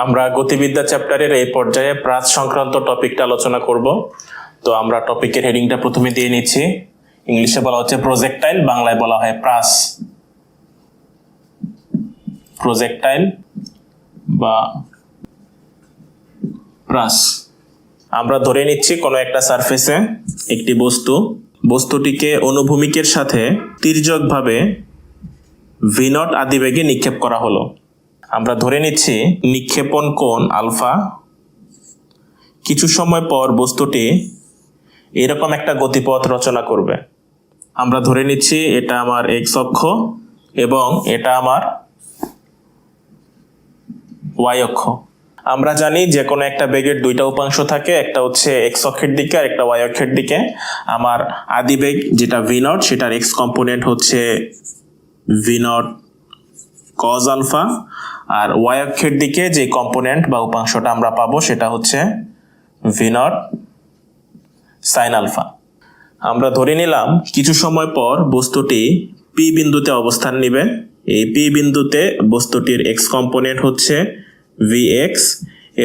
আমরা গতিবিদ্যা চ্যাপ্টারের এই পর্যায়ে প্রাস সংক্রান্ত টপিকটা আলোচনা করব। তো আমরা টপিকের হেডিংটা প্রথমে দিয়ে নিচ্ছি। ইংলিশে বলা হচ্ছে প্রজেক্টাইল, বাংলায় বলা হয় প্রাস। প্রজেক্টাইল বা প্রাস। আমরা ধরে নিচ্ছি কোনো একটা সারফেসে একটি বস্তুটিকে অনুভূমিকের সাথে তির্যকভাবে v0 আদিবেগে নিক্ষেপ করা হলো। আমরা ধরে নিচ্ছি নিক্ষেপণ কোণ আলফা। কিছু সময় পর বস্তুটি এরকম একটা গতিপথ রচনা করবে। আমরা ধরে নিচ্ছি এটা আমার এক্স অক্ষ এবং এটা আমার ওয়াই অক্ষ। আমরা জানি যে কোনো একটা বেগের দুইটা উপাংশ থাকে, একটা হচ্ছে এক্স অক্ষের দিকে আর একটা ওয়াই অক্ষের দিকে। আমার আদিবেগ যেটা v0 সেটার এক্স কম্পোনেন্ট হচ্ছে v0 cos আলফা, আর ওয়াই অক্ষের দিকে যে কম্পোনেন্ট বা উপাংশটা আমরা পাবো সেটা হচ্ছে v0 sin আলফা। আমরা ধরে নিলাম কিছু সময় পর বস্তুটি পি বিন্দুতে অবস্থান নেবে। এই পি বিন্দুতে বস্তুটির এক্স কম্পোনেন্ট হচ্ছে vx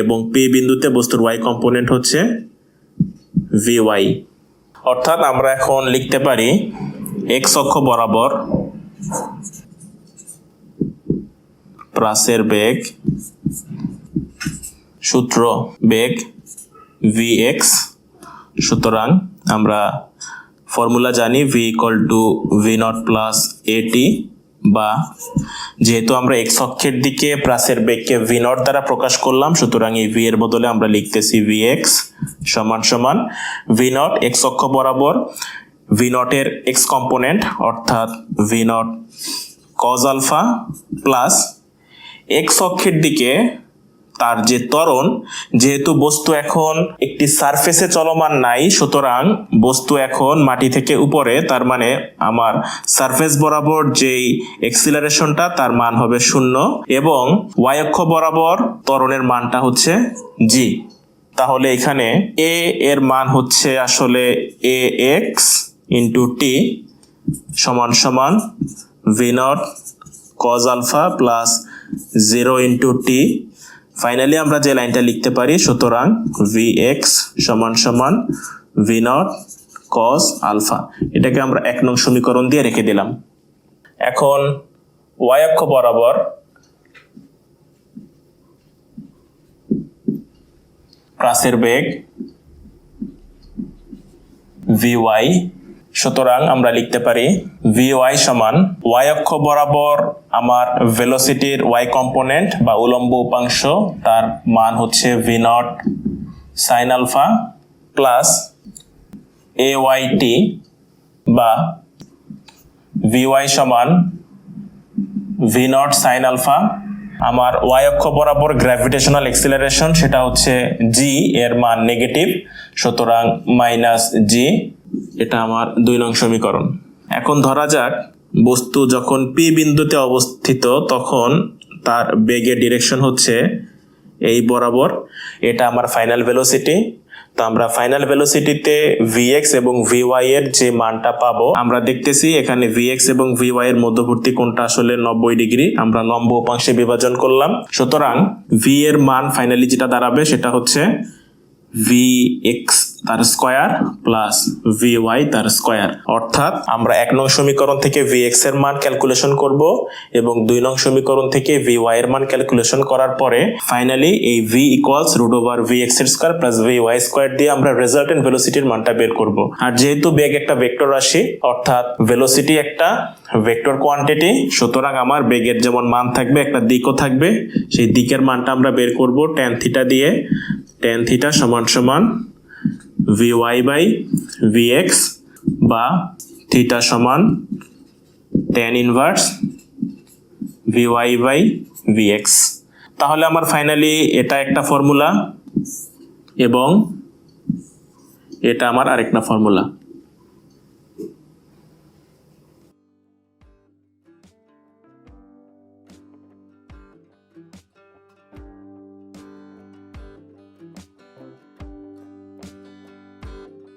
এবং পি বিন্দুতে বস্তুর ওয়াই কম্পোনেন্ট হচ্ছে vy। অর্থাৎ আমরা এখন লিখতে পারি এক্স অক্ষ বরাবর প্রাসের বেগ, সূত্র বেগ vx। সুতরাং আমরা ফর্মুলা জানি v = v0 + at, বা যেহেতু আমরা এক্স অক্ষের দিকে প্রাসের বেগকে v0 দ্বারা প্রকাশ করলাম, সুতরাং এই v এর বদলে আমরা লিখতেছি vx = v0 এক্স অক্ষ বরাবর v0 এর এক্স কম্পোনেন্ট অর্থাৎ v0 cos alpha plus x অক্ষের দিকে তার যে ত্বরণ, যেহেতু বস্তু এখন একটি সারফেসে চলমান নাই, সুতরাং বস্তু এখন মাটি থেকে উপরে, তার মানে আমার সারফেস বরাবর যেই এক্সিলারেশনটা তার মান হবে 0 এবং ওয়াই অক্ষ বরাবর ত্বরণের মানটা হচ্ছে g। তাহলে এখানে a এর মান হচ্ছে আসলে ax * t = v0 cos alpha plus 0 * t। Finally আমরা যে লাইনটা লিখতে পারি, সুতরাং vx = v0 cos আলফা। এটাকে আমরা 1 নং সমীকরণ দিয়ে রেখে দিলাম। এখন y অক্ষ বরাবর প্রাসের বেগ vy। সুতরাং আমরা লিখতে পারি vy = y অক্ষ বরাবর আমার ভেলোসিটির y কম্পোনেন্ট বা উলম্ব উপাংশ, তার মান হচ্ছে v0 sin alpha plus ayt, বা vy = v0 sin আলফা। আমার y অক্ষ বরাবর গ্র্যাভিটেশনাল এক্সিলারেশন সেটা হচ্ছে g, এর মান নেগেটিভ, সুতরাং -g। এটা আমার 2 নং সমীকরণ। এখন ধরা যাক বস্তু যখন পি বিন্দুতে অবস্থিত তখন তার বেগের ডিরেকশন হচ্ছে এই বরাবর। এটা আমার ফাইনাল ভেলোসিটি। তো আমরা ফাইনাল ভেলোসিটিতে vx এবং vy এর যে মানটা পাবো, আমরা দেখতেছি এখানে vx এবং vy এর মধ্যবর্তী কোণটা আসলে 90 ডিগ্রি। আমরা লম্ব উপাংশে বিভাজন করলাম, সুতরাং v এর মান ফাইনালি যেটা দাঁড়াবে সেটা হচ্ছে vx তার স্কয়ার প্লাস vy তার স্কয়ার। অর্থাৎ আমরা 1 নং সমীকরণ থেকে vx এর মান ক্যালকুলেশন করব এবং 2 নং সমীকরণ থেকে vy এর মান ক্যালকুলেশন করার পরে ফাইনালি এই v = √vx² + vy² দিয়ে আমরা রেজাল্টেন্ট ভেলোসিটির মানটা বের করব। আর যেহেতু বেগ একটা ভেক্টর রাশি, অর্থাৎ ভেলোসিটি একটা ভেক্টর কোয়ান্টিটি, সুতরাং আমার বেগের যেমন মান থাকবে একটা দিকও থাকবে। সেই দিকের মানটা আমরা বের করব tan θ দিয়ে। tan θ = vy/vx, বা θ = tan ইনভার্স vy/vx। তাহলে আমার ফাইনালি এটা একটা ফর্মুলা এবং এটা আমার আরেকটা ফর্মুলা।